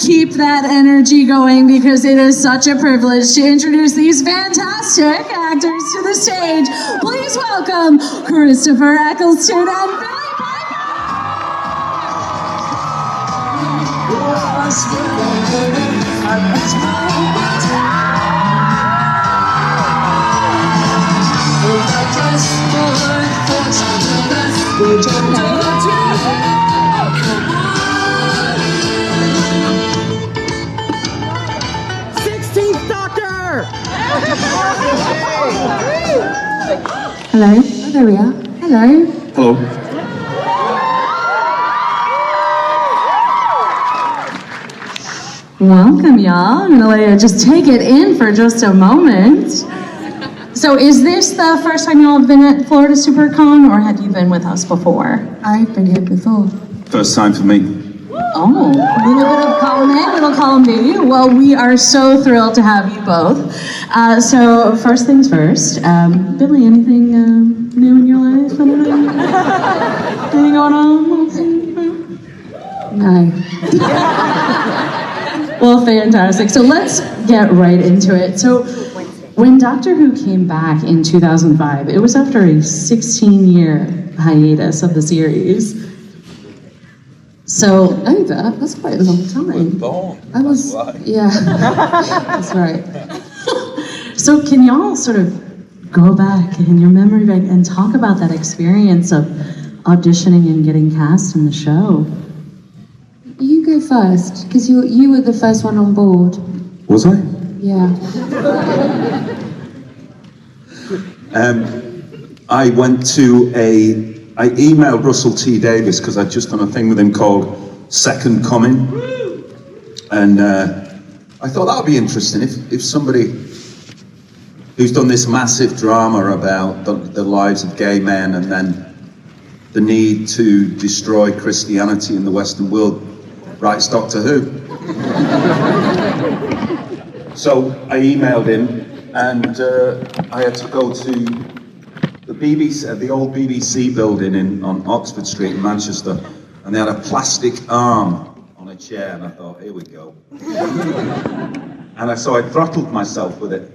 keep that energy going because it is such a privilege to introduce these fantastic actors to the stage. Please welcome Christopher Eccleston and Billie. Hello. Oh, there we are. Hello. Hello. Welcome, y'all. I'm gonna let you just take it in for just a moment. So is this the first time y'all have been at Florida Supercon, or have you been with us before? I've been here before. First time for me. Oh, a little bit of column A, little column B. Well, we are so thrilled to have you both. So first things first, Billie, anything new in your life? Anything going on? No. Well, fantastic. So let's get right into it. So when Doctor Who came back in 2005, it was after a 16-year hiatus of the series. So, that's quite a long time. I was, yeah, that's right. So can y'all sort of go back in your memory bank and talk about that experience of auditioning and getting cast in the show? You go first, because you were the first one on board. Was I? Yeah. I went to I emailed Russell T Davies because I'd just done a thing with him called Second Coming. And I thought that would be interesting if somebody who's done this massive drama about the lives of gay men and then the need to destroy Christianity in the Western world writes Doctor Who. So I emailed him and I had to go to the BBC, the old BBC building on Oxford Street in Manchester, and they had a plastic arm on a chair, and I thought, here we go. So I throttled myself with it,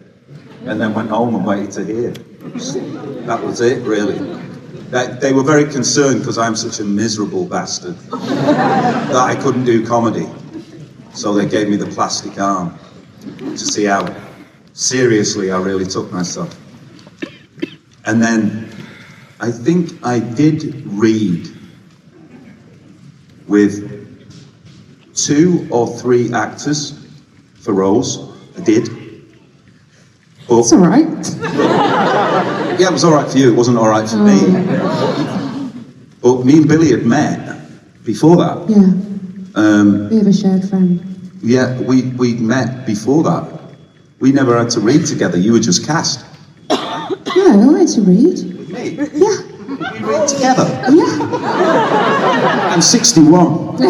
and then went home and waited to hear. That was it, really. They were very concerned because I'm such a miserable bastard that I couldn't do comedy. So they gave me the plastic arm to see how seriously I really took myself. And then I think I did read with 2 or 3 actors for roles. I did. But, That's all right. Yeah, it was all right for you. It wasn't all right for me. But me and Billie had met before that. Yeah. We have a shared friend. Yeah, we'd met before that. We never had to read together. You were just cast. No, I had to read. With me? Yeah. We read together. Yeah. I'm 61. We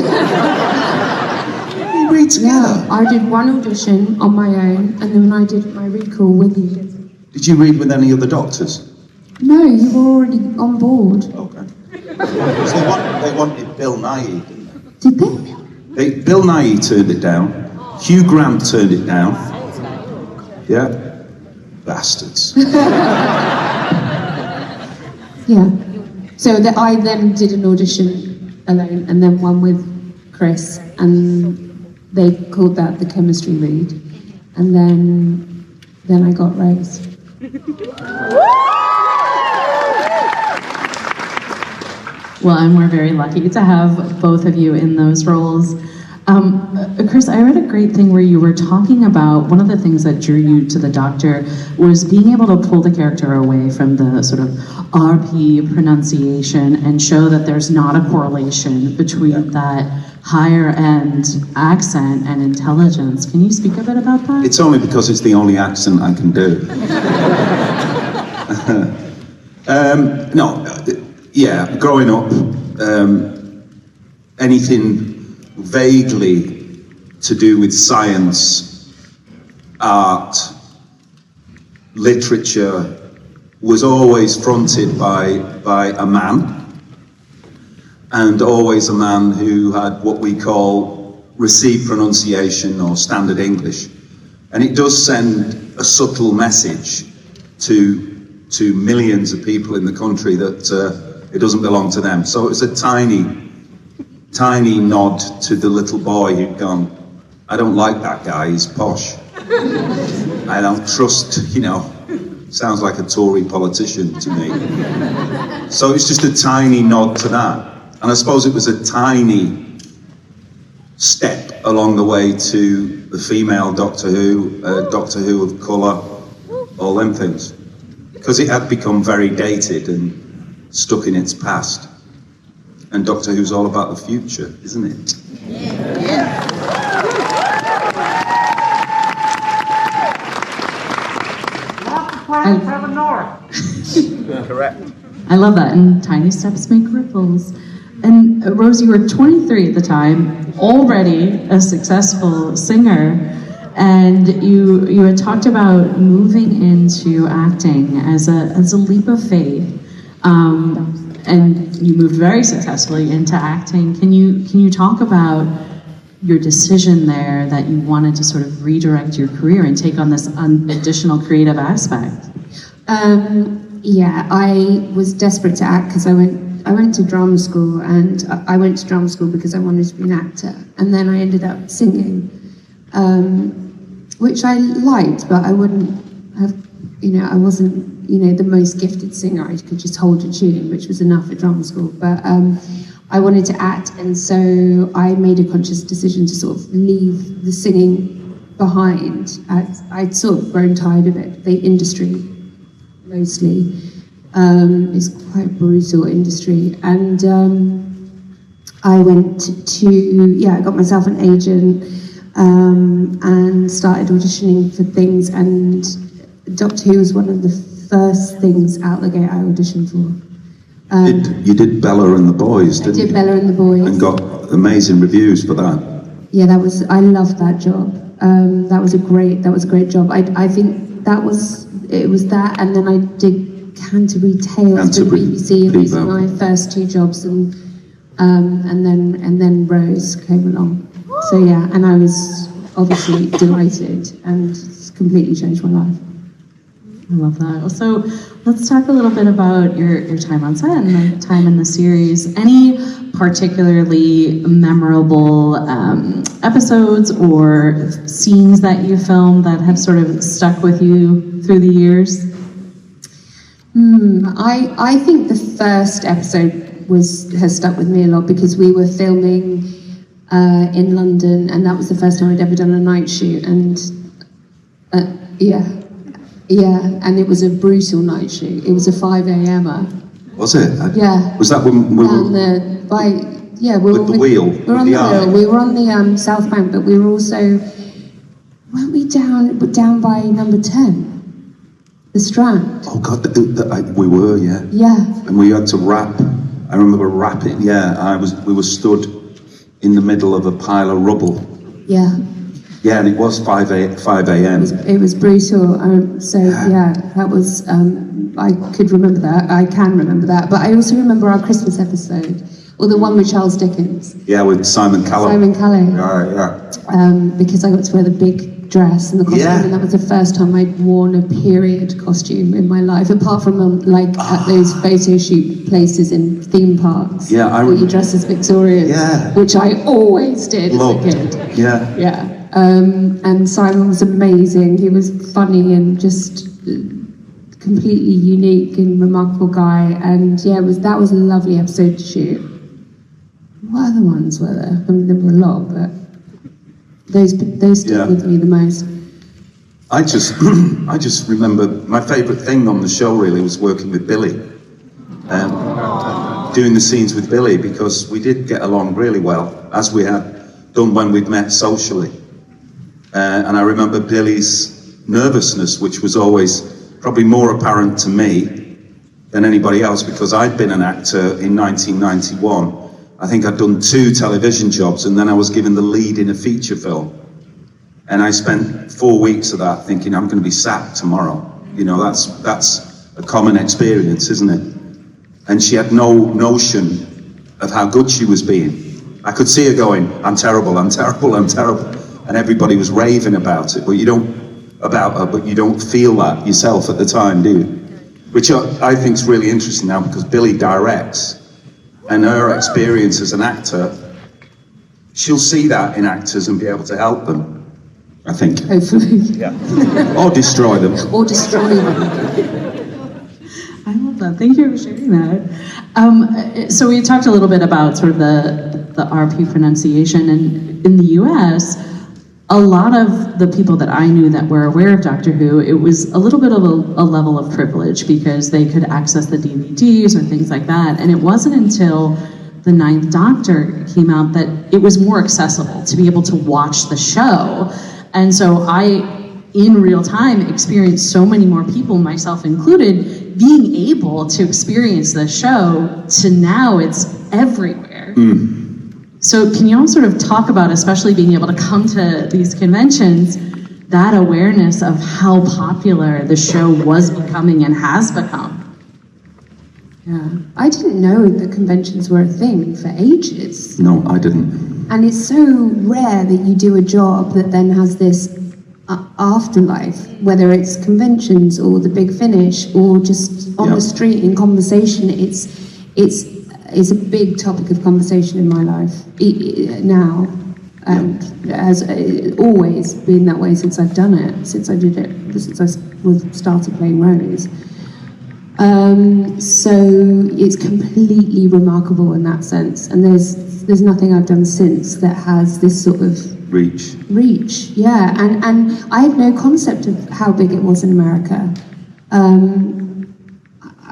read together. Yeah, I did one audition on my own, and then I did my recall with you. Did you read with any other doctors? No, you were already on board. Okay. So they wanted Bill Nighy, didn't Did they? Bill Nighy turned it down. Hugh Grant turned it down. Yeah. Bastards. Yeah. So I then did an audition alone, and then one with Chris, and they called that the chemistry read, and then I got Rose. Well, and we're very lucky to have both of you in those roles. Chris, I read a great thing where you were talking about one of the things that drew you to the Doctor was being able to pull the character away from the sort of RP pronunciation and show that there's not a correlation between that higher end accent and intelligence. Can you speak a bit about that? It's only because it's the only accent I can do. Growing up, anything vaguely to do with science, art, literature was always fronted by a man, and always a man who had what we call receive pronunciation or standard English. And it does send a subtle message to millions of people in the country that it doesn't belong to them. So it was a tiny nod to the little boy who'd gone, I don't like that guy, he's posh. I don't trust, you know, sounds like a Tory politician to me. So it's just a tiny nod to that. And I suppose it was a tiny step along the way to the female Doctor Who of colour, all them things. Because it had become very dated and stuck in its past. And Doctor Who's all about the future, isn't it? Yeah. To the north. Correct. I love that, and tiny steps make ripples. And Rose, you were 23 at the time, already a successful singer, and you had talked about moving into acting as a leap of faith, and you moved very successfully into acting. Can you talk about your decision there that you wanted to sort of redirect your career and take on this additional creative aspect? Yeah, I was desperate to act because I went to drama school, and I went to drama school because I wanted to be an actor, and then I ended up singing, which I liked, but I wouldn't have, I wasn't, the most gifted singer. I could just hold a tune, which was enough at drama school, but I wanted to act, and so I made a conscious decision to sort of leave the singing behind. I'd sort of grown tired of it, the industry, mostly. It's quite a brutal industry, and I went to, I got myself an agent, and started auditioning for things, and Doctor Who was one of the first things out the gate I auditioned for. You did Bella and the Boys, didn't you? I did Bella and the Boys. And got amazing reviews for that. Yeah, I loved that job. That was a great job. I think it was that, and then I did Canterbury Tales for the BBC, and these were my first two jobs, and then Rose came along. So yeah, and I was obviously delighted, and it's completely changed my life. I love that. So let's talk a little bit about your time on set and the time in the series. Any particularly memorable episodes or scenes that you filmed that have sort of stuck with you through the years? I think the first episode has stuck with me a lot because we were filming in London, and that was the first time I'd ever done a night shoot, and and it was a brutal night shoot. It was a 5 a.m.er. Was it? Yeah. Was that when we were... with the wheel? We were on the wheel. We were on the South Bank, but we were also... Weren't we down by number 10? The Strand. Oh God, we were, yeah. Yeah. And we had to rap. I remember rapping, yeah. We were stood in the middle of a pile of rubble. Yeah. Yeah, and it was 5 a.m. It was brutal. That was, I could remember that. I can remember that. But I also remember our Christmas episode, or the one with Charles Dickens. Yeah, with Simon Callow. Yeah. Because I got to wear the big dress and the costume, and that was the first time I'd worn a period costume in my life, apart from at those photo shoot places in theme parks. Yeah, where you dress as Victorians. Yeah. Which I always did Loved. as a kid. Yeah. Yeah. And Simon was amazing. He was funny and just completely unique and remarkable guy. And that was a lovely episode to shoot. What other ones were there? I mean, there were a lot, but those stuck with me the most. I just remember my favourite thing on the show really was working with Billie, doing the scenes with Billie, because we did get along really well, as we had done when we'd met socially. And I remember Billie's nervousness, which was always probably more apparent to me than anybody else, because I'd been an actor in 1991. I think I'd done 2 television jobs, and then I was given the lead in a feature film. And I spent 4 weeks of that thinking, I'm going to be sacked tomorrow. That's a common experience, isn't it? And she had no notion of how good she was being. I could see her going, I'm terrible, I'm terrible, I'm terrible. And everybody was raving about it, but you don't feel that yourself at the time, do you? Which I think is really interesting now, because Billie directs, and her experience as an actor, she'll see that in actors and be able to help them, I think. Hopefully. Yeah. Or destroy them. Or destroy them. I love that. Thank you for sharing that. So we talked a little bit about sort of the RP pronunciation, and in the US, a lot of the people that I knew that were aware of Doctor Who, it was a little bit of a level of privilege because they could access the DVDs or things like that. And it wasn't until the Ninth Doctor came out that it was more accessible to be able to watch the show. And so I, in real time, experienced so many more people, myself included, being able to experience the show to now it's everywhere. So can you all sort of talk about, especially being able to come to these conventions, that awareness of how popular the show was becoming and has become? Yeah. I didn't know that conventions were a thing for ages. No, I didn't. And it's so rare that you do a job that then has this afterlife, whether it's conventions or the big finish or just on the street in conversation. It's a big topic of conversation in my life now, and has always been that way since I've done it, since I started playing Rose. So it's completely remarkable in that sense, and there's nothing I've done since that has this sort of Reach. Yeah, and I had no concept of how big it was in America.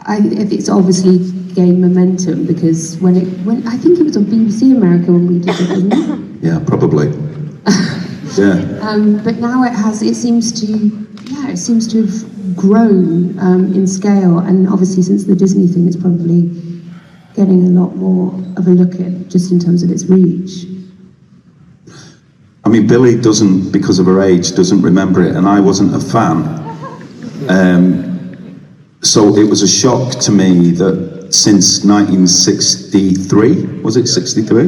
It's obviously gained momentum because when I think it was on BBC America when we did it, wasn't it? Yeah, probably. Yeah. But now it seems to have grown in scale, and obviously since the Disney thing, it's probably getting a lot more of a look at just in terms of its reach. I mean, Billie doesn't, because of her age, doesn't remember it, and I wasn't a fan. So it was a shock to me that since 1963, was it 63?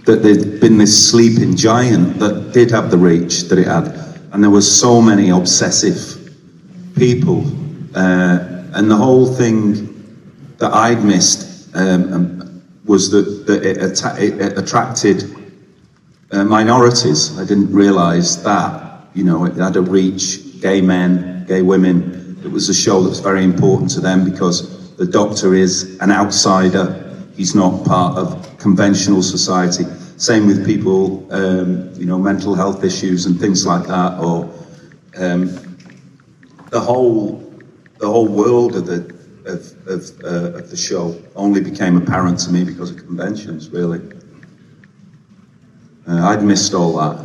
That there'd been this sleeping giant that did have the reach that it had. And there were so many obsessive people. And the whole thing that I'd missed was that it attracted minorities. I didn't realise that, it had a reach, gay men, gay women. It was a show that was very important to them because the Doctor is an outsider. He's not part of conventional society. Same with people, mental health issues and things like that, or the whole world of the show only became apparent to me because of conventions, really. I'd missed all that.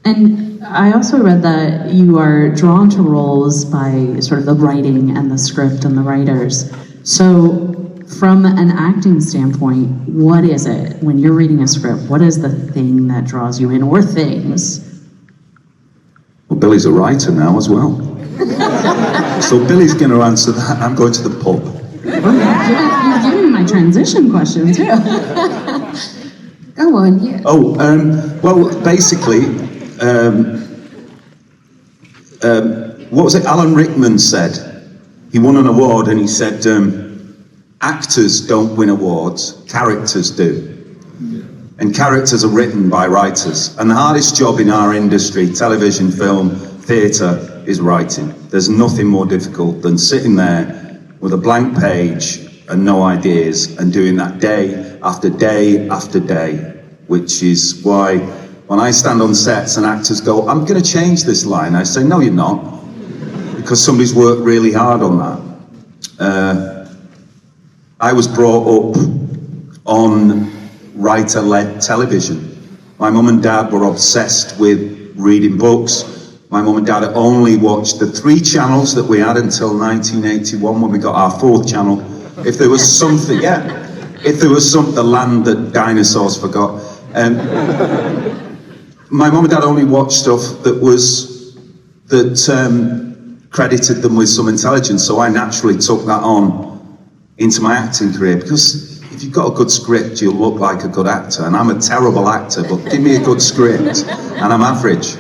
And I also read that you are drawn to roles by sort of the writing and the script and the writers. So from an acting standpoint, what is it when you're reading a script? What is the thing that draws you in, or things? Well, Billie's a writer now as well. So Billie's going to answer that. I'm going to the pub. You're giving me my transition question too. Go on, yeah. Oh, well, basically, what was it Alan Rickman said? He won an award and he said, actors don't win awards, characters do. And characters are written by writers. And the hardest job in our industry, television, film, theatre, is writing. There's nothing more difficult than sitting there with a blank page and no ideas and doing that day after day after day, which is why when I stand on sets and actors go, I'm going to change this line, I say, no, you're not, because somebody's worked really hard on that. I was brought up on writer-led television. My mum and dad were obsessed with reading books. My mum and dad only watched the 3 channels that we had until 1981 when we got our 4th channel. If there was something, the land that dinosaurs forgot. My mum and dad only watched stuff that credited them with some intelligence, so I naturally took that on into my acting career, because if you've got a good script, you'll look like a good actor, and I'm a terrible actor, but give me a good script, and I'm average.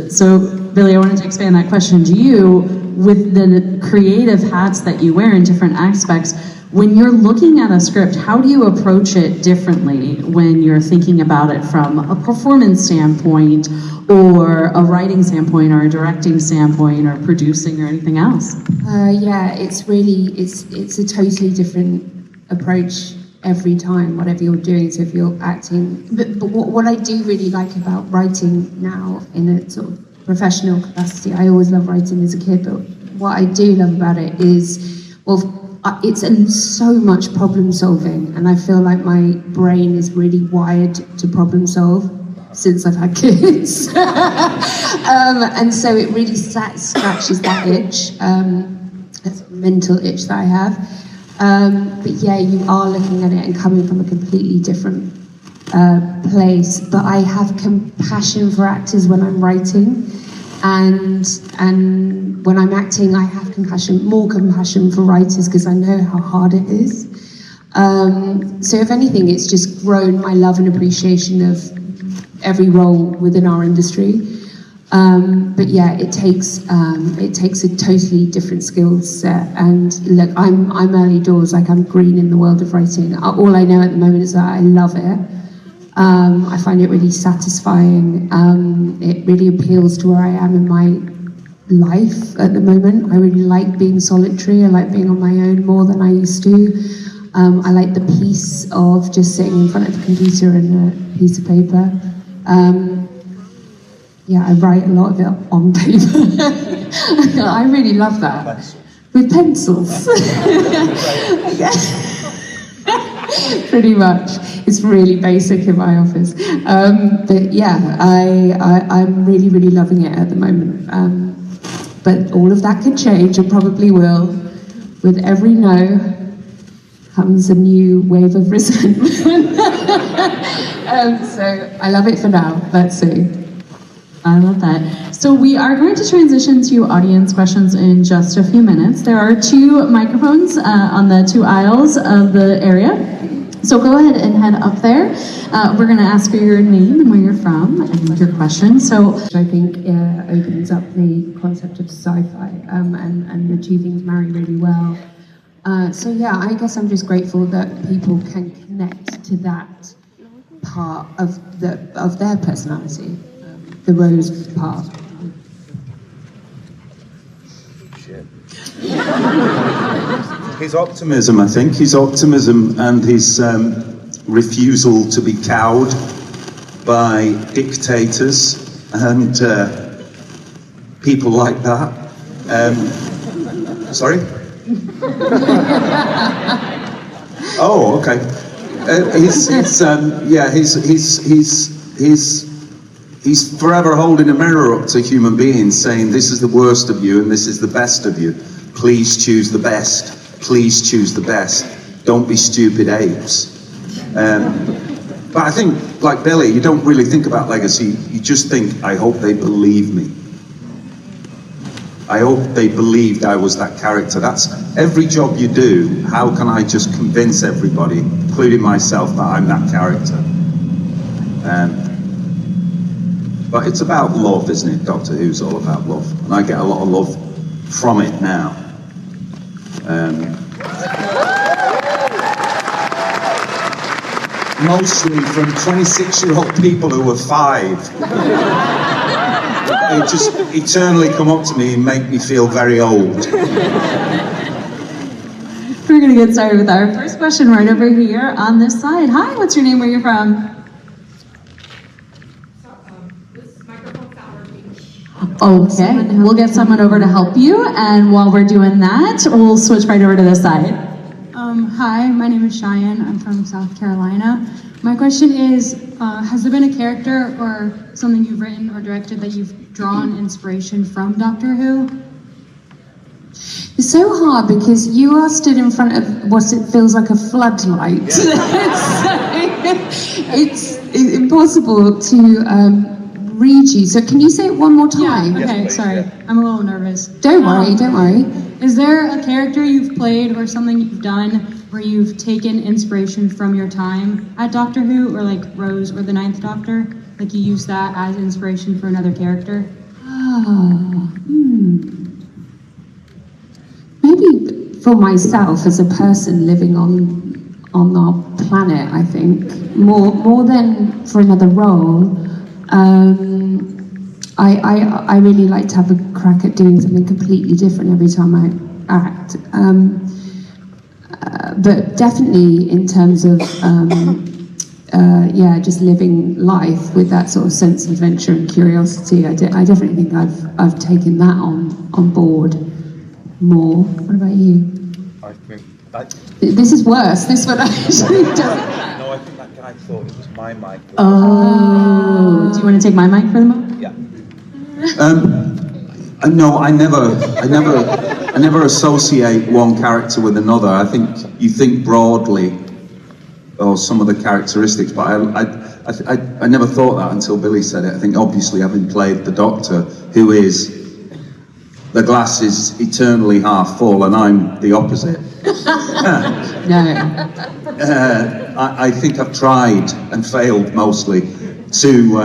So, Billie, I wanted to expand that question to you. With the creative hats that you wear in different aspects, when you're looking at a script, how do you approach it differently when you're thinking about it from a performance standpoint, or a writing standpoint, or a directing standpoint, or producing, or anything else? Yeah, it's a totally different approach every time, whatever you're doing. So if you're acting, but what I do really like about writing now in a sort of professional capacity, I always loved writing as a kid, but what I do love about it is, it's so much problem solving, and I feel like my brain is really wired to problem solve since I've had kids. And so it really scratches that itch, that mental itch that I have. But yeah, you are looking at it and coming from a completely different place. But I have compassion for actors when I'm writing, and when I'm acting, I have more compassion for writers, because I know how hard it is. So if anything, it's just grown my love and appreciation of every role within our industry. But yeah, it takes a totally different skill set. And look, I'm early doors, like I'm green in the world of writing. All I know at the moment is that I love it. I find it really satisfying. It really appeals to where I am in my life at the moment. I really like being solitary. I like being on my own more than I used to. I like the peace of just sitting in front of a computer and a piece of paper. Yeah, I write a lot of it on paper. I really love that. With pencils. Pretty much. It's really basic in my office. But yeah, I'm really, really loving it at the moment. But all of that can change, and probably will. With every no comes a new wave of resentment. So I love it for now. Let's see. I love that. So we are going to transition to audience questions in just a few minutes. There are 2 microphones on the 2 aisles of the area. So go ahead and head up there. We're going to ask for your name and where you're from and your question. So I think opens up the concept of sci-fi, and the two things marry really well. So yeah, I guess I'm just grateful that people can connect to that part of their personality, the Rose part. His optimism, I think, his optimism and his refusal to be cowed by dictators and people like that. Sorry? Oh, okay. He's forever holding a mirror up to human beings, saying, "This is the worst of you, and this is the best of you. Please choose the best. Please choose the best. Don't be stupid apes." But I think, like Billie, you don't really think about legacy. You just think, I hope they believe me. I hope they believed I was that character. That's every job you do. How can I just convince everybody, including myself, that I'm that character? But it's about love, isn't it? Doctor Who's all about love. And I get a lot of love from it now. Mostly from 26-year-old people who were 5. They just eternally come up to me and make me feel very old. we're going to get started with our first question right over here on this side. Hi, what's your name? Where you're from? Okay, we'll get someone over to help you, and while we're doing that, we'll switch right over to this side. Hi, my name is Cheyenne. I'm from South Carolina. My question is, has there been a character or something you've written or directed that you've drawn inspiration from Doctor Who? It's so hard because you are stood in front of what it feels like a floodlight. It's impossible to read you. So can you say it one more time? Yeah, okay, sorry. I'm a little nervous. Don't worry. Is there a character you've played or something you've done where you've taken inspiration from your time at Doctor Who, or like Rose or the Ninth Doctor? Like you use that as inspiration for another character? Maybe for myself as a person living on our planet, I think more than for another role. I really like to have a crack at doing something completely different every time I act. But definitely in terms of just living life with that sort of sense of adventure and curiosity, I definitely think I've taken that on board more. What about you? I think This is worse. This one actually does. No, I think that guy thought it was my mic. Oh, do you want to take my mic for the moment? Yeah. No, I never associate one character with another. I think you think broadly, or some of the characteristics, but I never thought that until Billie said it. I think obviously having played the Doctor, who is, the glass is eternally half full, and I'm the opposite. No. I think I've tried and failed mostly to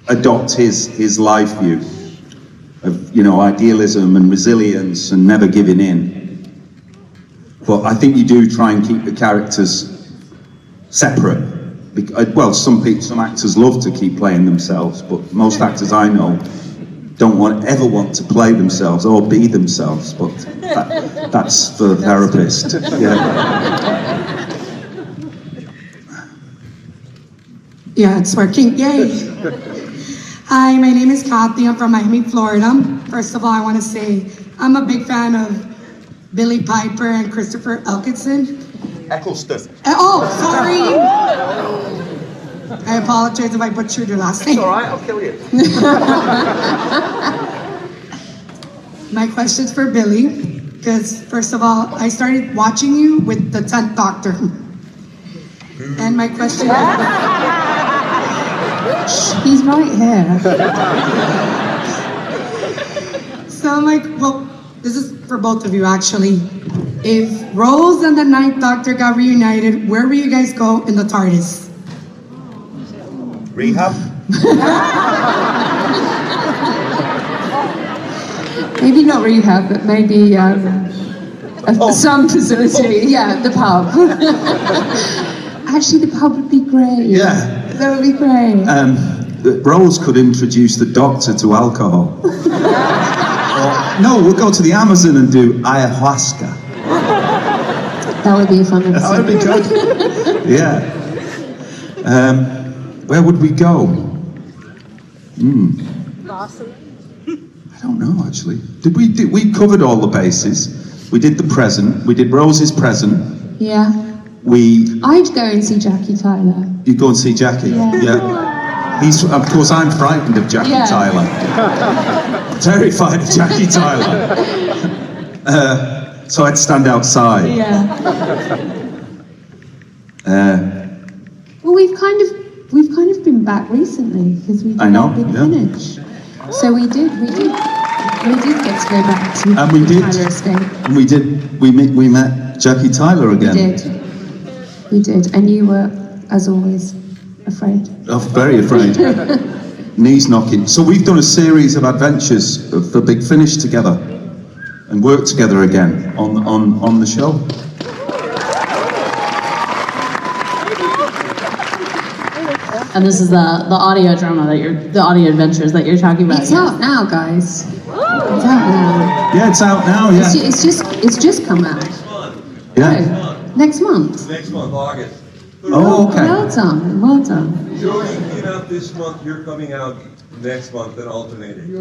adopt his life view of, idealism and resilience and never giving in. But I think you do try and keep the characters separate. Well, some actors love to keep playing themselves, but most actors I know don't ever want to play themselves or be themselves. But that's for the therapist. Yeah, it's working. Yay. Hi, my name is Kathy. I'm from Miami, Florida. First of all, I want to say I'm a big fan of Billie Piper and Christopher Eccleston. Eccleston. Oh, sorry. I apologize if I butchered your last name. It's all right, I'll kill you. My question's for Billie, because first of all, I started watching you with the 10th Doctor. And my question He's right here. So this is for both of you actually. If Rose and the Ninth Doctor got reunited, where would you guys go in the TARDIS? Rehab? Maybe not rehab, but maybe some facility. Yeah, the pub. Actually, the pub would be great. Yeah. That would be great. Rose could introduce the Doctor to alcohol. No, we'll go to the Amazon and do ayahuasca. That would be a fun That would be episode. good. Yeah. Where would we go? I don't know, actually. We covered all the bases. We did the present. We did Rose's present. Yeah. I'd go and see Jackie Tyler. You go and see Jackie? Yeah. Of course, I'm frightened of Jackie Tyler. Terrified of Jackie Tyler. So I'd stand outside. Yeah. Well, we've kind of been back recently because we did our big finish. So we did get to go back to And we did. Tyler estate. And we met Jackie Tyler again. We did, and you were, as always, afraid. Oh, very afraid. Knees knocking. So we've done a series of adventures for Big Finish together, and worked together again on the show. And this is the audio drama the audio adventures that you're talking about. It's out now, guys. It's out now. Yeah, it's out now. Yeah. It's just come out. Yeah. Next month. Next month, August. Oh, okay. Well done. Well done. Jodie came out this month, you're coming out next month and alternating.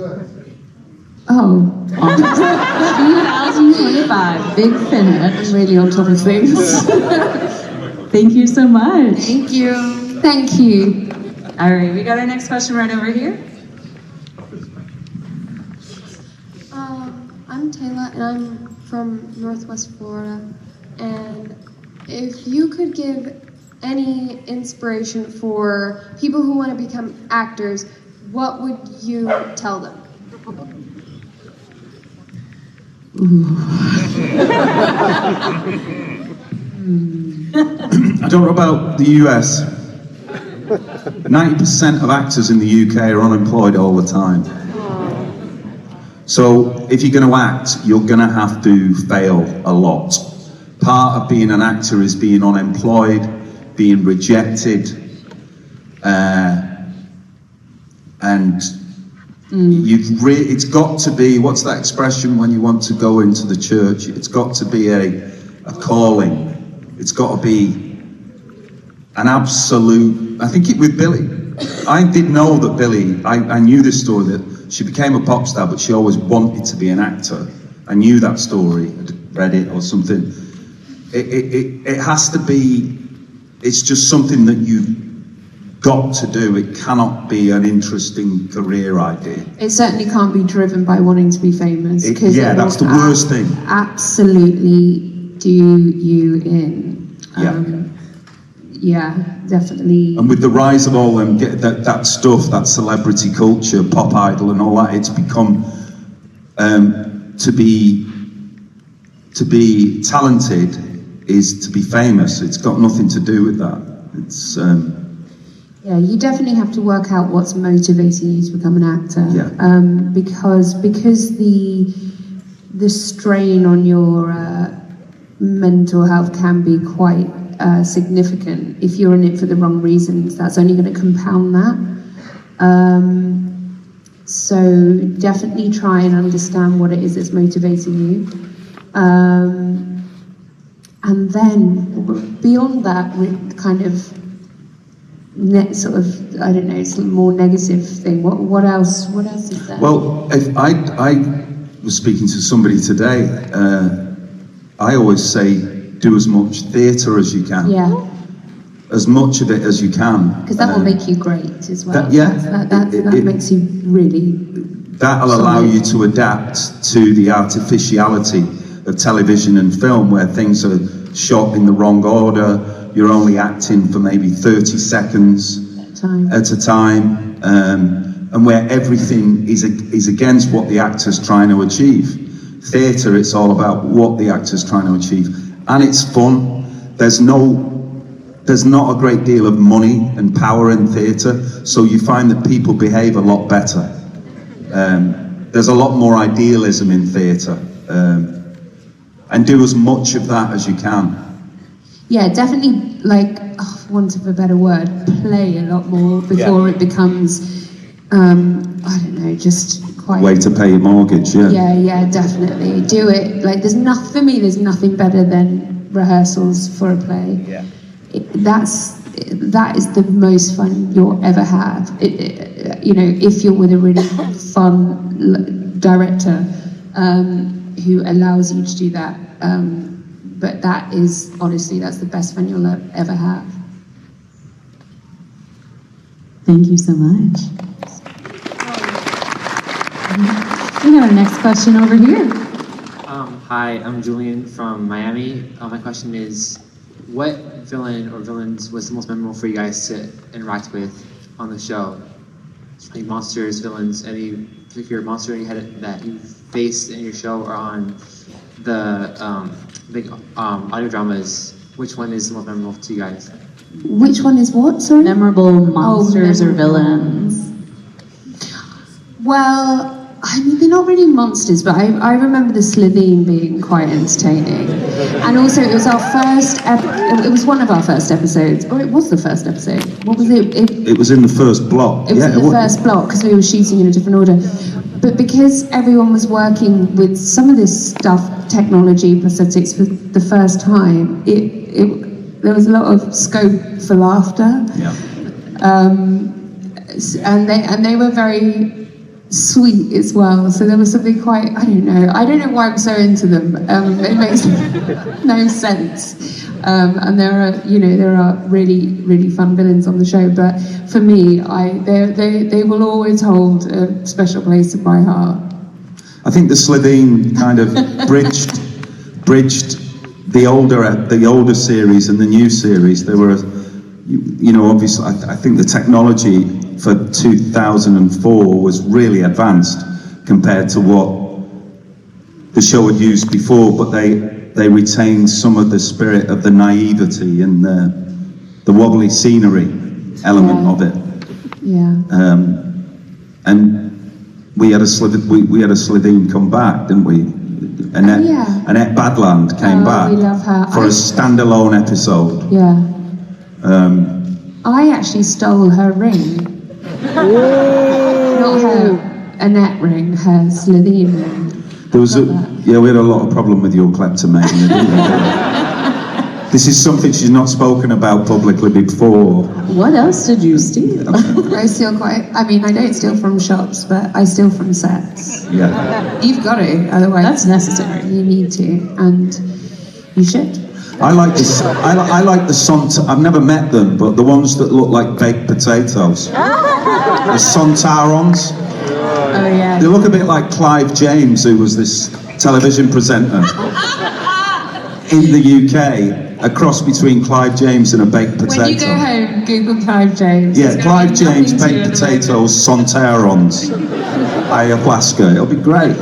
Oh. 2025, Big Finish. I'm really on top of things. Thank you so much. Thank you. Thank you. All right, we got our next question right over here. I'm Taylor, and I'm from Northwest Florida. And if you could give any inspiration for people who want to become actors, what would you tell them? I don't know about the US. 90% of actors in the UK are unemployed all the time. So if you're going to act, you're going to have to fail a lot. Part of being an actor is being unemployed, being rejected, and it's got to be, what's that expression when you want to go into the church? It's got to be a calling. It's got to be an absolute, I think it with Billie. I did know that Billie, I knew this story, that she became a pop star, but she always wanted to be an actor. I knew that story, I'd read it or something. It has to be, it's just something that you've got to do. It cannot be an interesting career idea. It certainly can't be driven by wanting to be famous. Yeah, that's the worst thing. Absolutely do you in. Yeah, definitely. And with the rise of all them, that stuff, that celebrity culture, pop idol and all that, it's become, to be talented is to be famous. It's got nothing to do with that. It's, yeah, you definitely have to work out what's motivating you to become an actor. Yeah. Because the strain on your mental health can be quite significant. If you're in it for the wrong reasons, that's only going to compound that. So definitely try and understand what it is that's motivating you. And then beyond that, kind of sort of, I don't know, some more negative thing. What else is there? well, if I was speaking to somebody today, I always say, do as much theatre as you can. Yeah. As much of it as you can. Because that will make you great as well. That Makes you really... That'll allow you to adapt to the artificiality of television and film, where things are shot in the wrong order. You're only acting for maybe 30 seconds at a time, and where everything is against what the actor's trying to achieve. Theatre, it's all about what the actor's trying to achieve. And it's fun. There's not a great deal of money and power in theatre, so you find that people behave a lot better. There's a lot more idealism in theatre, and do as much of that as you can. Yeah, definitely, like, for want of a better word, play a lot more before it becomes, I don't know, just quite... Way to pay your mortgage, yeah. Yeah, definitely. Do it. Like, for me, there's nothing better than rehearsals for a play. Yeah. That is the most fun you'll ever have. If you're with a really fun director who allows you to do that. But that is, honestly, that's the best fun you'll ever have. Thank you so much. We got our next question over here. Hi, I'm Julian from Miami. My question is, what villain or villains was the most memorable for you guys to interact with on the show? Any monsters, villains, any particular monster you had that you faced in your show or on the big audio dramas? Which one is the most memorable to you guys? Which one is what, sorry? Memorable monsters or villains? Well, I mean, they're not really monsters, but I remember the Slitheen being quite entertaining. And also, it was our first, it was one of our first episodes, or it was the first episode. What was it? It was in the first block. It was in the first block, because we were shooting in a different order. But because everyone was working with some of this stuff, technology, prosthetics, for the first time, there was a lot of scope for laughter. Yeah. And they were very sweet as well, so there was something quite, I don't know why I'm so into them. It makes no sense. And there are really, really fun villains on the show, but for me, they will always hold a special place in my heart. I think the Slitheen kind of bridged the older series and the new series. There were, obviously, I think the technology for 2004 was really advanced compared to what the show had used before, but they retained some of the spirit of the naivety and the wobbly scenery element of it. Yeah. And we had a Slitheen come back, didn't we? Annette Badland came back we love her. for a standalone episode. Yeah. I actually stole her ring. Not her Annette ring, her Slitheen ring. There was we had a lot of problem with your kleptomania, didn't we? This is something she's not spoken about publicly before. What else did you steal? I steal I don't steal from shops, but I steal from sets. Yeah. You've got to, otherwise That's necessary. you need to, and you should. I like this. I like the I've never met them, but the ones that look like baked potatoes. The Sontarons. Oh yeah. They look a bit like Clive James, who was this television presenter in the UK. A cross between Clive James and a baked potato. When you go home, Google Clive James. Yeah, Clive James, baked potatoes, Sontarons, ayahuasca. It'll be great.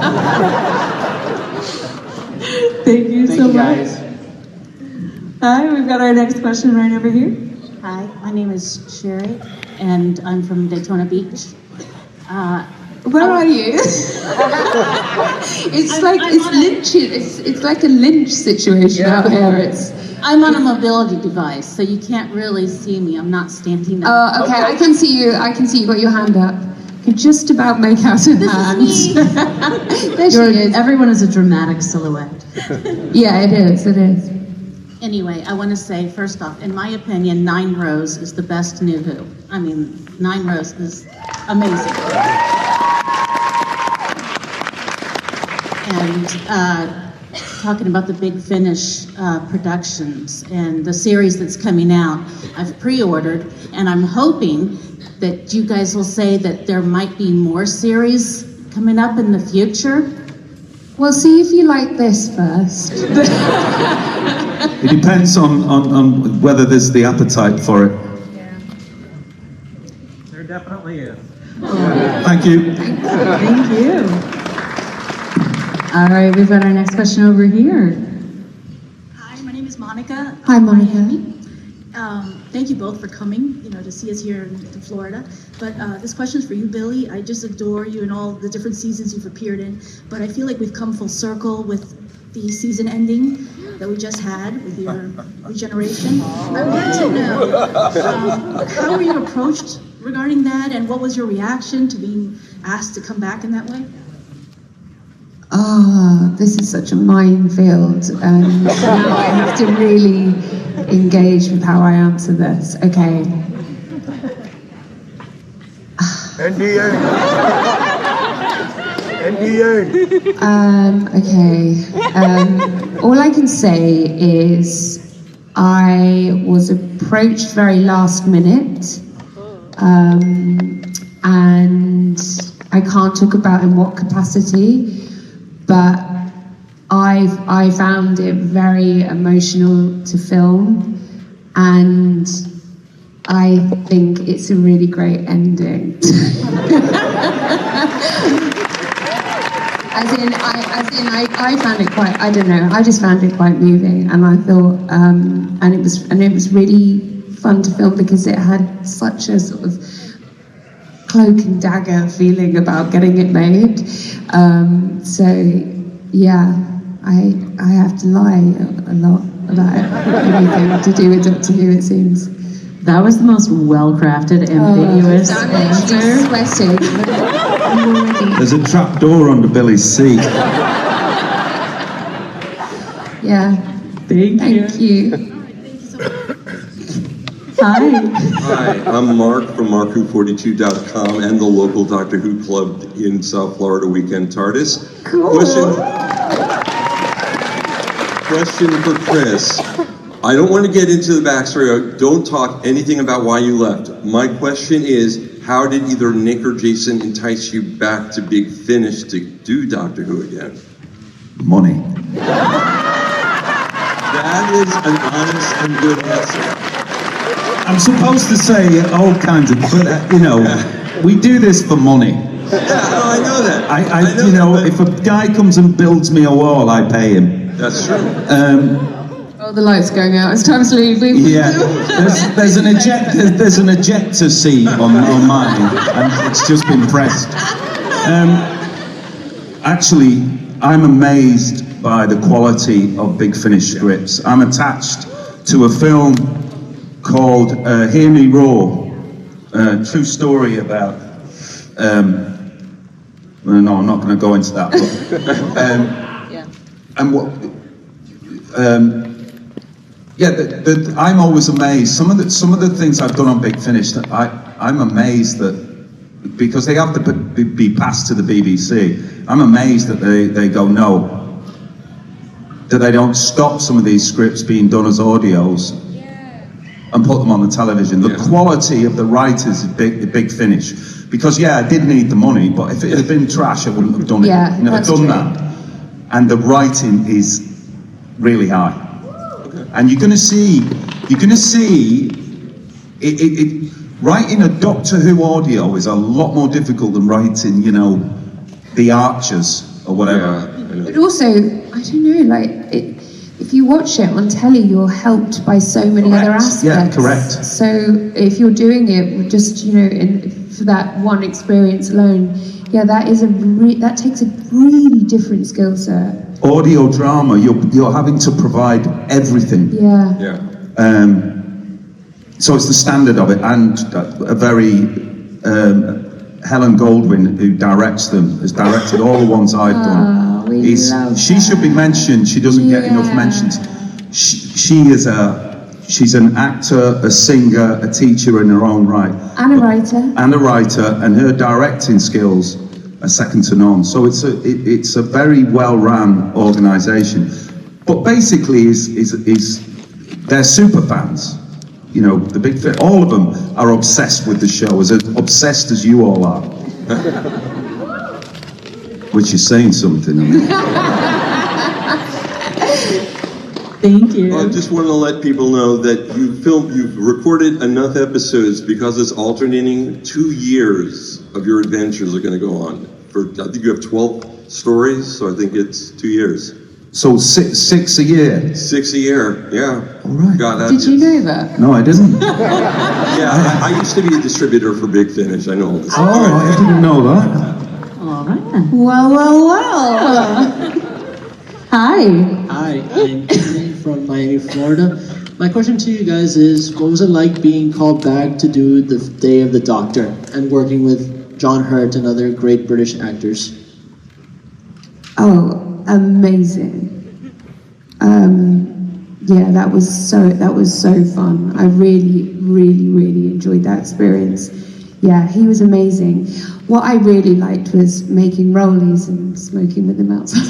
Thank you so much. guys. Hi, we've got our next question right over here. Hi, my name is Sherry, and I'm from Daytona Beach. Where are you? It's like lynching. It's like a lynch situation out here. I'm on a mobility device, so you can't really see me. I'm not standing up. Oh, okay. I can see you. You got your hand up. You can just about make out her hand. Is me. There she is. Everyone is a dramatic silhouette. Yeah, it is. It is. Anyway, I want to say, first off, in my opinion, 9 Rows is the best New Who. I mean, 9 Rows is amazing. And talking about the Big Finish productions and the series that's coming out, I've pre-ordered, and I'm hoping that you guys will say that there might be more series coming up in the future. Well, see if you like this first. It depends on whether there's the appetite for it. There definitely is. Thank you. Thank you. All right, we've got our next question over here. Hi, my name is Monica. Hi, Monica. Thank you both for coming, to see us here in Florida. But this question is for you, Billie. I just adore you and all the different seasons you've appeared in. But I feel like we've come full circle with the season ending that we just had with your regeneration. I wanted to know, how were you approached regarding that, and what was your reaction to being asked to come back in that way? Oh, this is such a minefield, and I have to really engage with how I answer this. Okay. NDA. Okay. All I can say is I was approached very last minute, and I can't talk about in what capacity. But I found it very emotional to film, and I think it's a really great ending. I found it quite, I don't know, I just found it quite moving, and I thought, and it was really fun to film because it had such a sort of cloak and dagger feeling about getting it made. So yeah, I have to lie a lot about anything to do with Doctor Who, it seems. That was the most well-crafted, ambiguous answer. Sweating. There's a trap door under Billie's seat. Yeah. Thank you. Hi. Hi, I'm Mark from MarkWho42.com and the local Doctor Who club in South Florida Weekend TARDIS. Cool. Question for Chris. I don't want to get into the backstory. Don't talk anything about why you left. My question is, how did either Nick or Jason entice you back to Big Finish to do Doctor Who again? Money. That is an honest and good answer. I'm supposed to say all kinds of, but we do this for money. Yeah, no, I I know that. I know you know, that, if a guy comes and builds me a wall, I pay him. that's true. Oh, the light's going out. It's time to leave. Yeah, there's an ejector seat on mine, and it's just been pressed. Actually, I'm amazed by the quality of Big Finish scripts. I'm attached to a film called Hear Me Roar, true story about. No, I'm not going to go into that. But, and what? I'm always amazed. Some of the things I've done on Big Finish, I'm amazed that, because they have to be passed to the BBC. I'm amazed that they go no. That they don't stop some of these scripts being done as audios and put them on the television. The quality of the writers is Big Finish. Because I did need the money, but if it had been trash, I wouldn't have done it. Yeah, Never that's done true. that. And the writing is really high. And you're going to see it. Writing a Doctor Who audio is a lot more difficult than writing, The Archers or whatever. But also, I don't know, like, if you watch it on telly, you're helped by so many other aspects. Yeah, correct. So if you're doing it just, for that one experience alone, that takes a really different skill set. Audio drama, you're having to provide everything. Yeah. So it's the standard of it, and a very Helen Goldwyn, who directs them, has directed all the ones I've done. She should be mentioned. She doesn't get enough mentions. She's an actor, a singer, a teacher in her own right, And a writer. and her directing skills are second to none. So it's a very well run organisation. But basically, they're super fans. The big thing. All of them are obsessed with the show, as obsessed as you all are. Which is saying something. Thank you. I just want to let people know that you've recorded enough episodes, because it's alternating. 2 years of your adventures are going to go on. I think you have 12 stories, so I think it's 2 years. So six a year? 6 a year, yeah. All right. God, Did you know that? No, I didn't. Yeah, I used to be a distributor for Big Finish. I know all this. Oh, I didn't know that. All right then. Well. Hi. Hi, I'm Billie from Miami, Florida. My question to you guys is, what was it like being called back to do the Day of the Doctor and working with John Hurt and other great British actors? Oh, amazing. That was so fun. I really, really, really enjoyed that experience. Yeah, he was amazing. What I really liked was making rollies and smoking with him outside.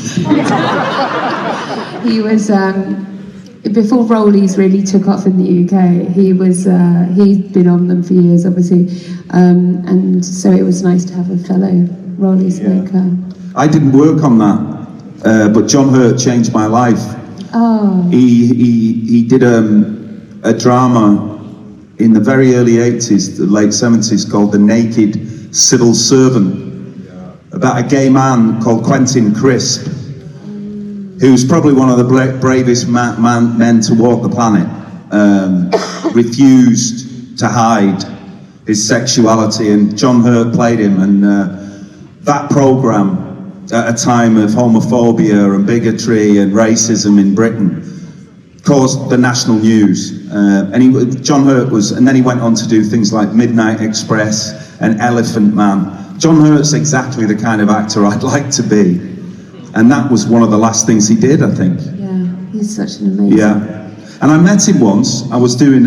He was, before rollies really took off in the UK, he'd been on them for years, obviously. And so it was nice to have a fellow rollie smoker. I didn't work on that, but John Hurt changed my life. Oh. He did a drama in the very early 80s, the late 70s, called The Naked Civil Servant, about a gay man called Quentin Crisp, who's probably one of the bravest men to walk the planet, refused to hide his sexuality, and John Hurt played him, and that programme, at a time of homophobia and bigotry and racism in Britain, caused the national news. John Hurt and then he went on to do things like Midnight Express and Elephant Man. John Hurt's exactly the kind of actor I'd like to be. And that was one of the last things he did, I think. Yeah, he's such an amazing... Yeah. And I met him once. I was doing...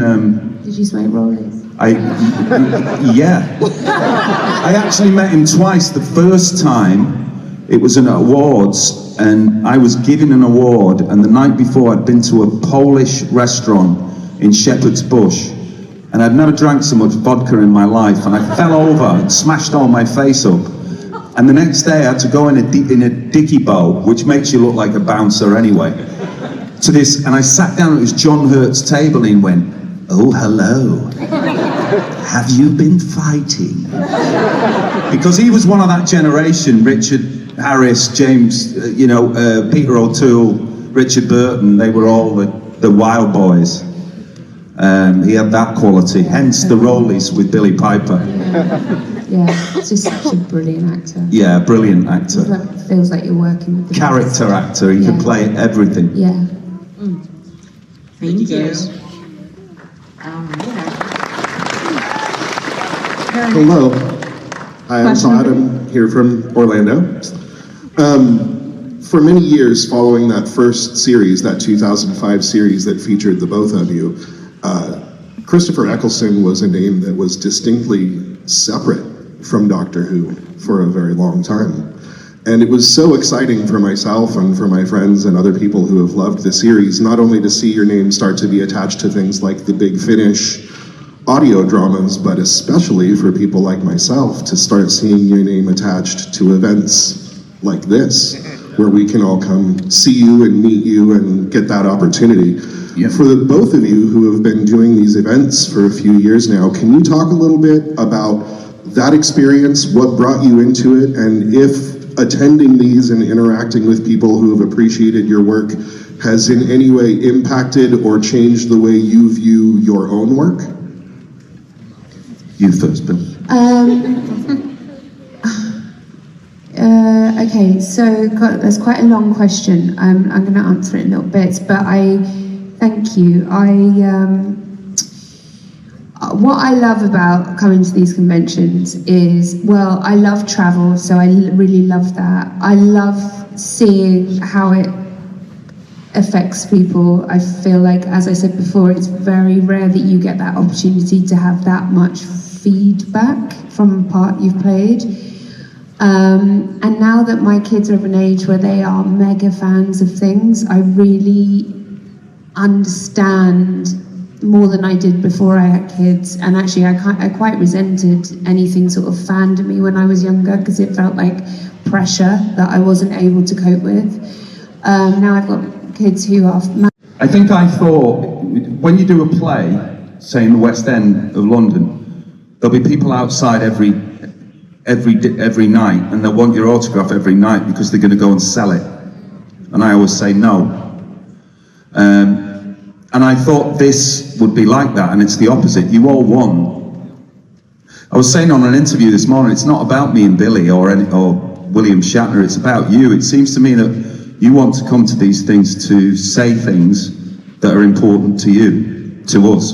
Did you smoke rollies? Yeah. I actually met him twice. The first time, it was an awards, and I was given an award, and the night before I'd been to a Polish restaurant in Shepherd's Bush, and I'd never drank so much vodka in my life, and I fell over and smashed all my face up. And the next day I had to go in a dicky bow, which makes you look like a bouncer anyway, to this, and I sat down at this John Hurt's table and he went, "Oh, hello." have you been fighting? Because he was one of that generation, Richard Harris, James, Peter O'Toole, Richard Burton, they were all the wild boys. He had that quality, hence the rollies with Billie Piper. Yeah, he's just such a brilliant actor. Yeah, brilliant actor. It feels like you're working with the Character actor, he could play everything. Yeah. Thank you. Hello. Hi, I'm Todd. I'm here from Orlando. For many years following that first series, that 2005 series that featured the both of you, Christopher Eccleston was a name that was distinctly separate from Doctor Who for a very long time. And it was so exciting for myself and for my friends and other people who have loved the series, not only to see your name start to be attached to things like the Big Finish audio dramas, but especially for people like myself to start seeing your name attached to events like this, where we can all come see you and meet you and get that opportunity. Yep. For the both of you who have been doing these events for a few years now, can you talk a little bit about that experience, what brought you into it, and if attending these and interacting with people who have appreciated your work has in any way impacted or changed the way you view your own work? You first, Bill. Okay, so that's quite a long question. I'm going to answer it in little bits, but thank you. What I love about coming to these conventions is, well, I love travel, so I really love that. I love seeing how it affects people. I feel like, as I said before, it's very rare that you get that opportunity to have that much feedback from a part you've played. And now that my kids are of an age where they are mega fans of things, I really understand more than I did before I had kids. And actually, I quite resented anything sort of fandom-y when I was younger, because it felt like pressure that I wasn't able to cope with. Now I've got kids who are... I think I thought, when you do a play, say in the West End of London, there'll be people outside every night, and they'll want your autograph every night because they're going to go and sell it. And I always say no. And I thought this would be like that, and it's the opposite. You all won. I was saying on an interview this morning, it's not about me and Billie or William Shatner, it's about you. It seems to me that you want to come to these things to say things that are important to you, to us.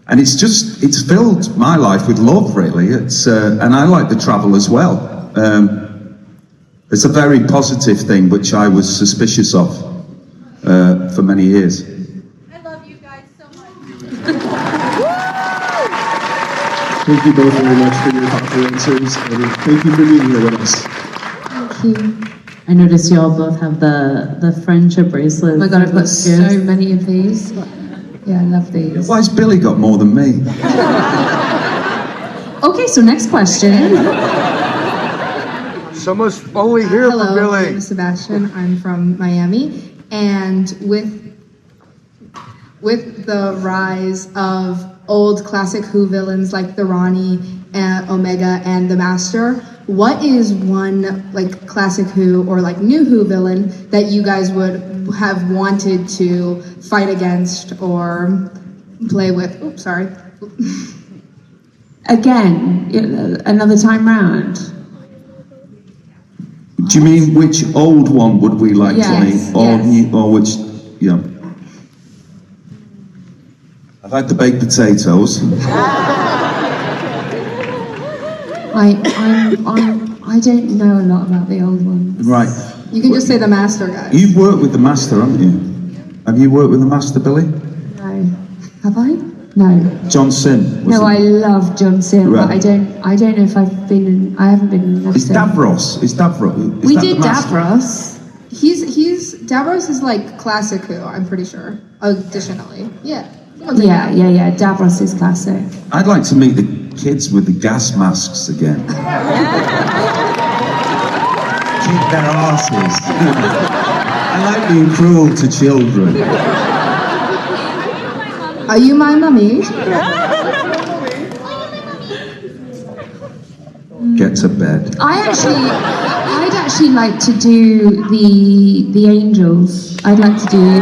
And it's filled my life with love, really. And I like the travel as well. It's a very positive thing, which I was suspicious of for many years. I love you guys so much. Thank you both very much for your thoughtful answers, and thank you for being here with us. Thank you. I noticed you all both have the friendship bracelets. Oh my God, I've got so many of these. Yeah, I love these. Why's Billie got more than me? Okay, so next question. Someone's only here Hello, for Billie. my name is Sebastian. I'm from Miami, and with the rise of old classic Who villains like the Ronnie, Omega, and the Master, what is one classic Who or new Who villain that you guys would have wanted to fight against or play with? Oops, sorry. Again, another time round. Do you mean which old one would we like to meet? Or yes. new, or which, I've had the baked potatoes. I don't know a lot about the old ones. Right. You can just say the Master, guys. You've worked with the Master, haven't you? Have you worked with the Master, Billie? No. Have I? No. John Sim. No, I love John Sim, Right. but I don't know if I've been in. I haven't been in enough. It's Davros. Is that We the did Master? Davros. Davros is classic Who, I'm pretty sure. Additionally. Yeah. Yeah. Davros is classic. I'd like to meet the kids with the gas masks again. Keep their asses. I like being cruel to children. Are you my mummy? get to bed. I'd actually like to do the angels. I'd like to do.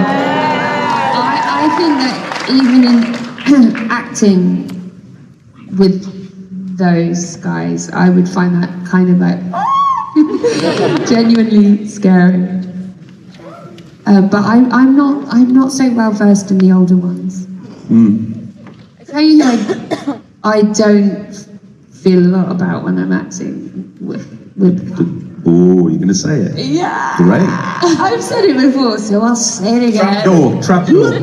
I think that even in acting with those guys, I would find that kind of like genuinely scary. But I'm not so well versed in the older ones. I tell you, I don't feel a lot about when I'm acting with. Oh, you're gonna say it? Yeah. Great. I've said it before, so I'll say it again. Trap door.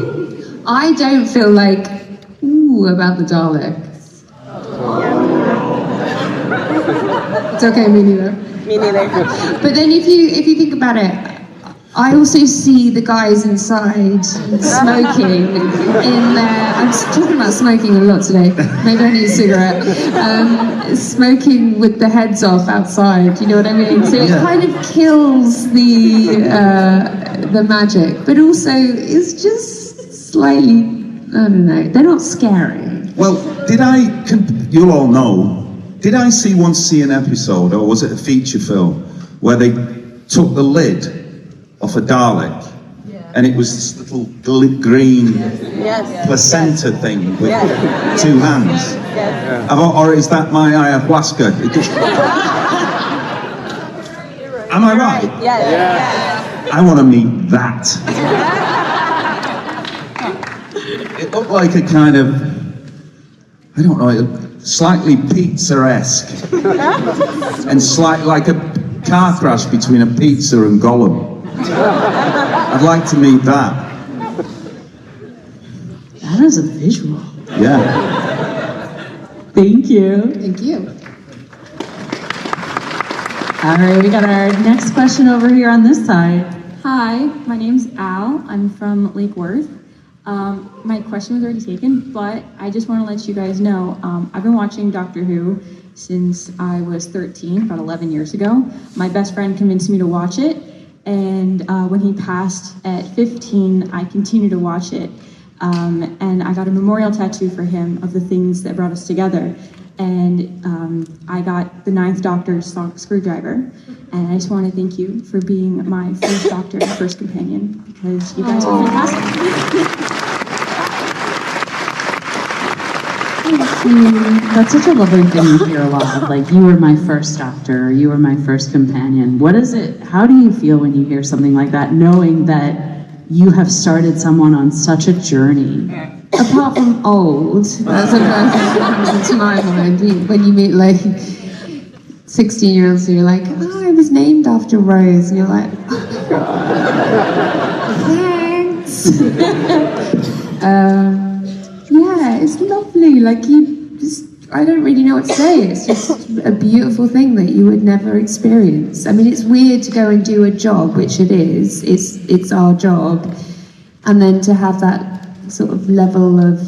I don't feel like about the Daleks. It's okay, me neither. Me neither. But then if you think about it, I also see the guys inside smoking in there. I'm talking about smoking a lot today. Maybe I need a cigarette. Smoking with the heads off outside. You know what I mean? So it kind of kills the magic, but also it's just slightly. I don't know. They're not scary. Well, you'll all know, did I see an episode, or was it a feature film, where they took the lid off a Dalek, and it was this little green placenta thing with 2 hands? Or is that my ayahuasca? Am I right? I want to meet that. It looked like a kind of, I don't know, slightly pizza-esque, and like a car crash between a pizza and Gollum. I'd like to meet that. That is a visual. Yeah. Thank you. Thank you. All right, we got our next question over here on this side. Hi, my name's Al. I'm from Lake Worth. My question was already taken, but I just want to let you guys know, I've been watching Doctor Who since I was 13, about 11 years ago. My best friend convinced me to watch it, and when he passed at 15, I continued to watch it. And I got a memorial tattoo for him of the things that brought us together. And I got the 9th Doctor's screwdriver. And I just want to thank you for being my first Doctor and first companion, because you guys were fantastic. That's such a lovely thing to hear a lot of, like, you were my first Doctor, or you were my first companion. What is it, how do you feel when you hear something like that, knowing that you have started someone on such a journey? Apart from old, that's the first thing that comes into my mind. When you meet like 16-year-olds and you're like, oh, I was named after Rose, and you're like, oh my God, thanks. Yeah, it's lovely. Like, I don't really know what to say. It's just a beautiful thing that you would never experience. I mean, it's weird to go and do a job, which it is. It's our job, and then to have that sort of level of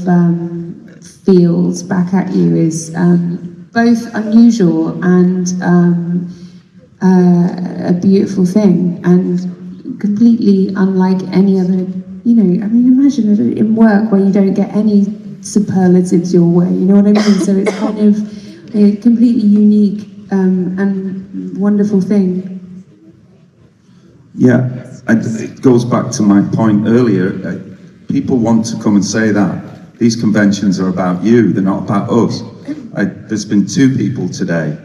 feels back at you is both unusual and a beautiful thing, and completely unlike any other. You know, I mean, imagine it in work where you don't get any superlatives your way, you know what I mean? So it's kind of a completely unique and wonderful thing. Yeah, it goes back to my point earlier. People want to come and say that. These conventions are about you, they're not about us. There's been 2 people today.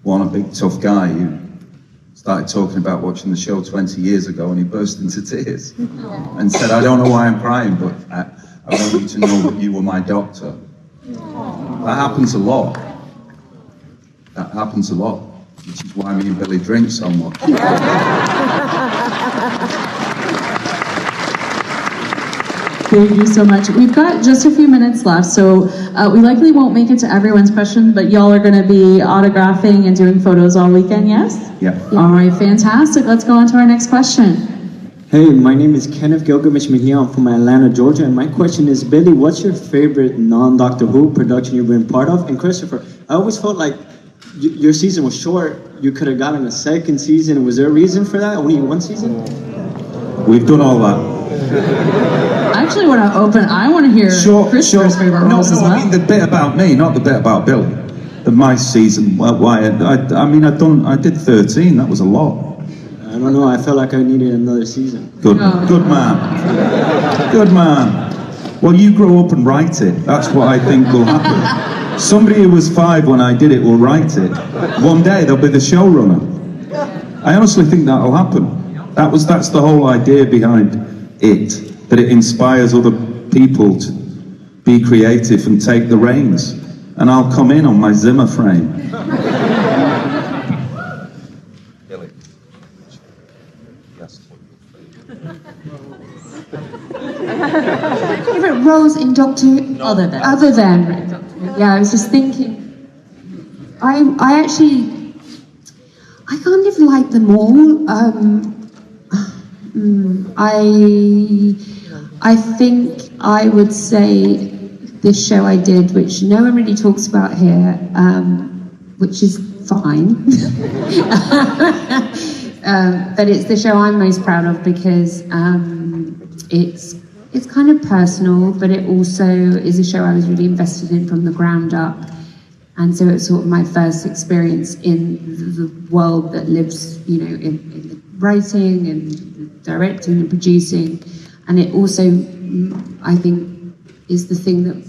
One, a big tough guy who started talking about watching the show 20 years ago, and he burst into tears and said, I don't know why I'm crying, but I want you to know that you were my doctor. That happens a lot. That happens a lot, which is why me and Billie drink so much. Thank you so much. We've got just a few minutes left, so we likely won't make it to everyone's question, but y'all are going to be autographing and doing photos all weekend, yes? Yeah. All right, fantastic. Let's go on to our next question. Hey, my name is Kenneth Gilgamesh McNeil. I'm from Atlanta, Georgia, and my question is, Billie, what's your favorite non-Doctor Who production you've been part of? And Christopher, I always felt like your season was short. You could have gotten a second season. Was there a reason for that? Only 1 season? We've done all that. I actually want to hear Christopher's favorite roles as well. I mean the bit about me, not the bit about Billie. my season. Why? I mean, I did 13. That was a lot. I don't know. I felt like I needed another season. Good man. Good man. Well, you grow up and write it. That's what I think will happen. Somebody who was 5 when I did it will write it. One day they'll be the showrunner. I honestly think that'll happen. That's the whole idea behind it. That it inspires other people to be creative and take the reins. And I'll come in on my Zimmer frame. Billie. Yes. Favorite roles in Doctor Who? Other than. Yeah, I was just thinking. I actually, I kind of like them all. I think I would say this show I did, which no one really talks about here, which is fine. But it's the show I'm most proud of because it's kind of personal, but it also is a show I was really invested in from the ground up. And so it's sort of my first experience in the world that lives, in the writing and the directing and producing. And it also, I think, is the thing that,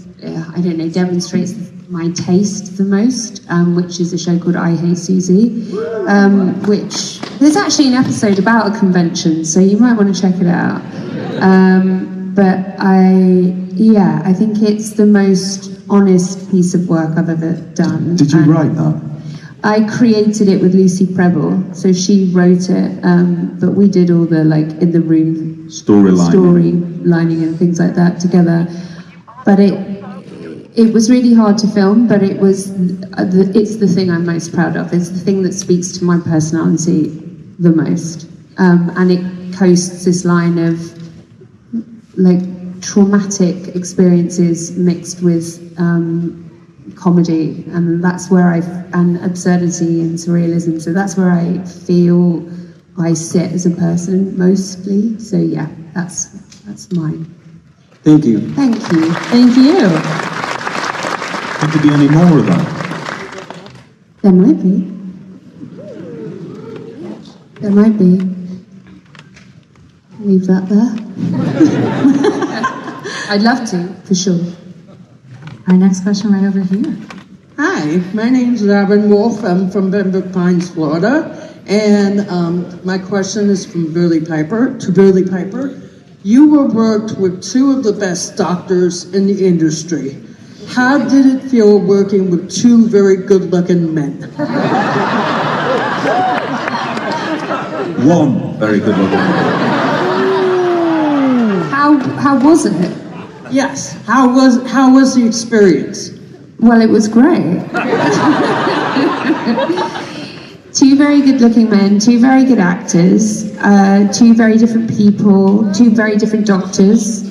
demonstrates my taste the most, which is a show called I Hate Susie, which there's actually an episode about a convention, so you might want to check it out. But I think it's the most honest piece of work I've ever done. Did you write that? I created it with Lucy Preble, so she wrote it, but we did all the in the room storylining and things like that together. But it was really hard to film, but it's the thing I'm most proud of. It's the thing that speaks to my personality the most, and it coasts this line of traumatic experiences mixed with comedy, and that's where and absurdity and surrealism. So that's where I feel I sit as a person mostly. So yeah, that's mine. Thank you. Thank you. Thank you. Could there be any more of that? There might be. There might be. Leave that there. I'd love to, for sure. Our next question right over here. Hi, my name's Robin Wolf. I'm from Pembroke Pines, Florida. And my question is from Billie Piper, to Billie Piper. You were worked with 2 of the best doctors in the industry. How did it feel working with 2 very good-looking men? 1 very good looking. How was it? Yes. How was the experience? Well, it was great. 2 very good-looking men, 2 very good actors, 2 very different people, 2 very different doctors.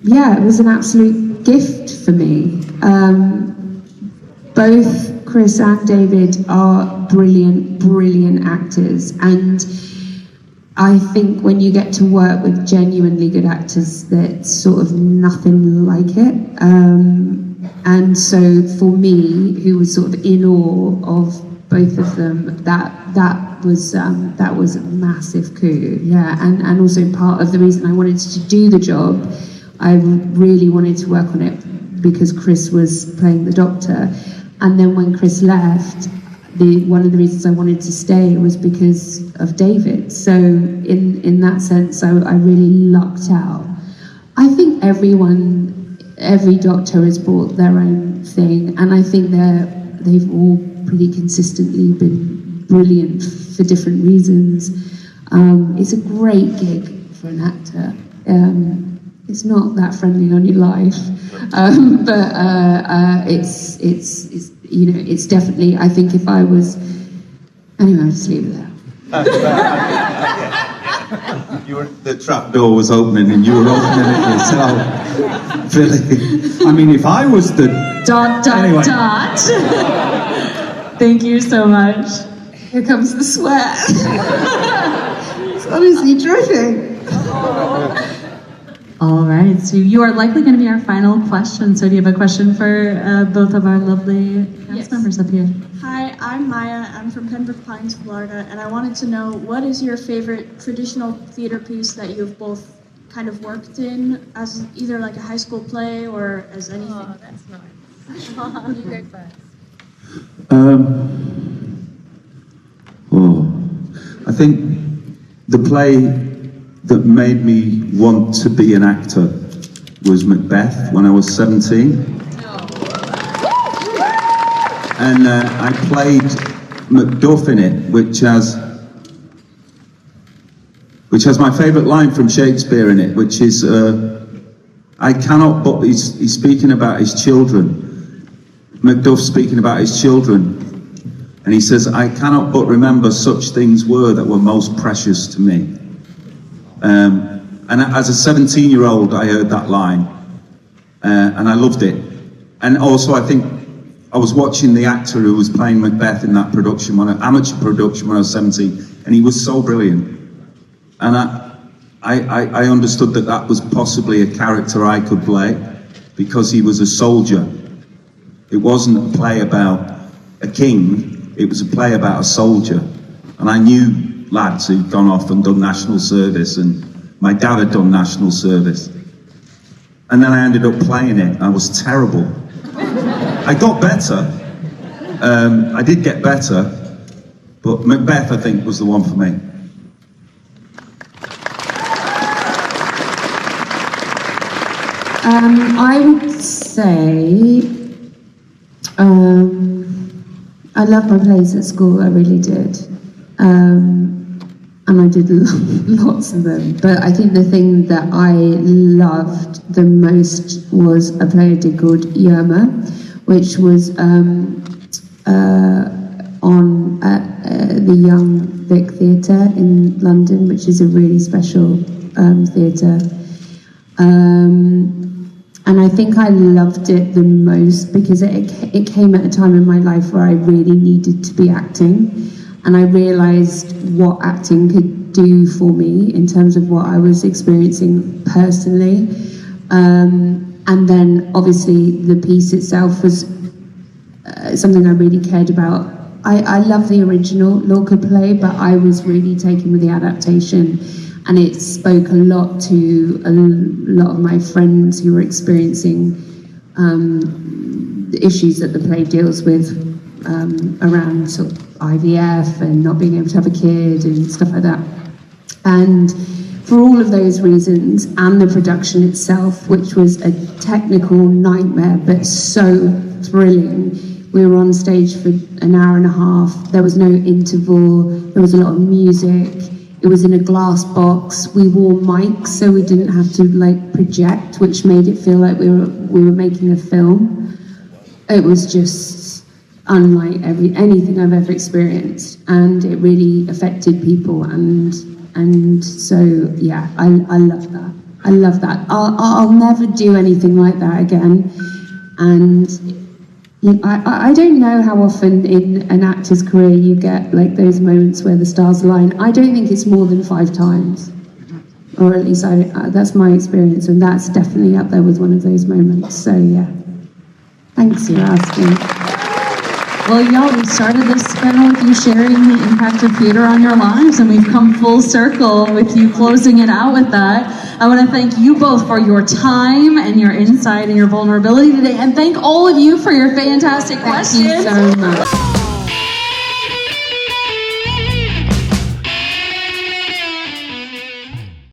It was an absolute gift for me. Both Chris and David are brilliant, brilliant actors, and I think when you get to work with genuinely good actors, there's sort of nothing like it. And so for me, who was sort of in awe of both of them, that was a massive coup. Yeah, and also part of the reason I wanted to do the job, I really wanted to work on it because Chris was playing the Doctor. And then when Chris left, one of the reasons I wanted to stay was because of David. So in that sense, I really lucked out. I think every Doctor has brought their own thing, and I think they've all pretty consistently been brilliant for different reasons. It's a great gig for an actor. It's not that friendly on your life, but it's definitely. I think if I was, anyway, I'll just leave it there. The trap door was opening and you were opening it yourself. Billie, I mean, if I was the... Anyway. Thank you so much. Here comes the sweat. It's honestly terrific. All right, so you are likely going to be our final question. So do you have a question for both of our lovely cast members up here? Hi, I'm Maya. I'm from Pembroke Pines, Florida, and I wanted to know, what is your favorite traditional theater piece that you've both kind of worked in as either like a high school play or as anything? Oh, that's nice. You go first. I think the play that made me want to be an actor was Macbeth when I was 17. And I played Macduff in it, which has my favourite line from Shakespeare in it, which is, I cannot but, he's speaking about his children. Macduff speaking about his children. And he says, I cannot but remember such things that were most precious to me. And as a 17-year-old, I heard that line, and I loved it. And also, I think I was watching the actor who was playing Macbeth in that production, amateur production, when I was 17, and he was so brilliant. And I understood that was possibly a character I could play, because he was a soldier. It wasn't a play about a king, it was a play about a soldier. And I knew lads who'd gone off and done national service, and my dad had done national service. And then I ended up playing it. I was terrible. I got better. I did get better, but Macbeth, I think, was the one for me. I would say I loved my plays at school, I really did. And I did lots of them. But I think the thing that I loved the most was a play I did called Yerma, which was on at the Young Vic Theatre in London, which is a really special theatre. And I think I loved it the most because it came at a time in my life where I really needed to be acting. And I realised what acting could do for me in terms of what I was experiencing personally. And then obviously the piece itself was something I really cared about. I love the original Lorca play, but I was really taken with the adaptation. And it spoke a lot to a lot of my friends who were experiencing the issues that the play deals with around sort of IVF and not being able to have a kid and stuff like that. And for all of those reasons, and the production itself, which was a technical nightmare but so thrilling, we were on stage for an hour and a half. There was no interval. There was a lot of music. It was in a glass box. We wore mics so we didn't have to project, which made it feel like we were making a film. It was just unlike anything I've ever experienced, and it really affected people. And so yeah, I love that. I love that. I'll never do anything like that again. And I don't know how often in an actor's career you get those moments where the stars align. I don't think it's more than 5 times, or at least that's my experience, and that's definitely up there with one of those moments. So yeah, thanks for asking. Well, y'all, we started this panel with you sharing the impact of theater on your lives, and we've come full circle with you closing it out with that. I want to thank you both for your time and your insight and your vulnerability today, and thank all of you for your fantastic questions. Thank you so much.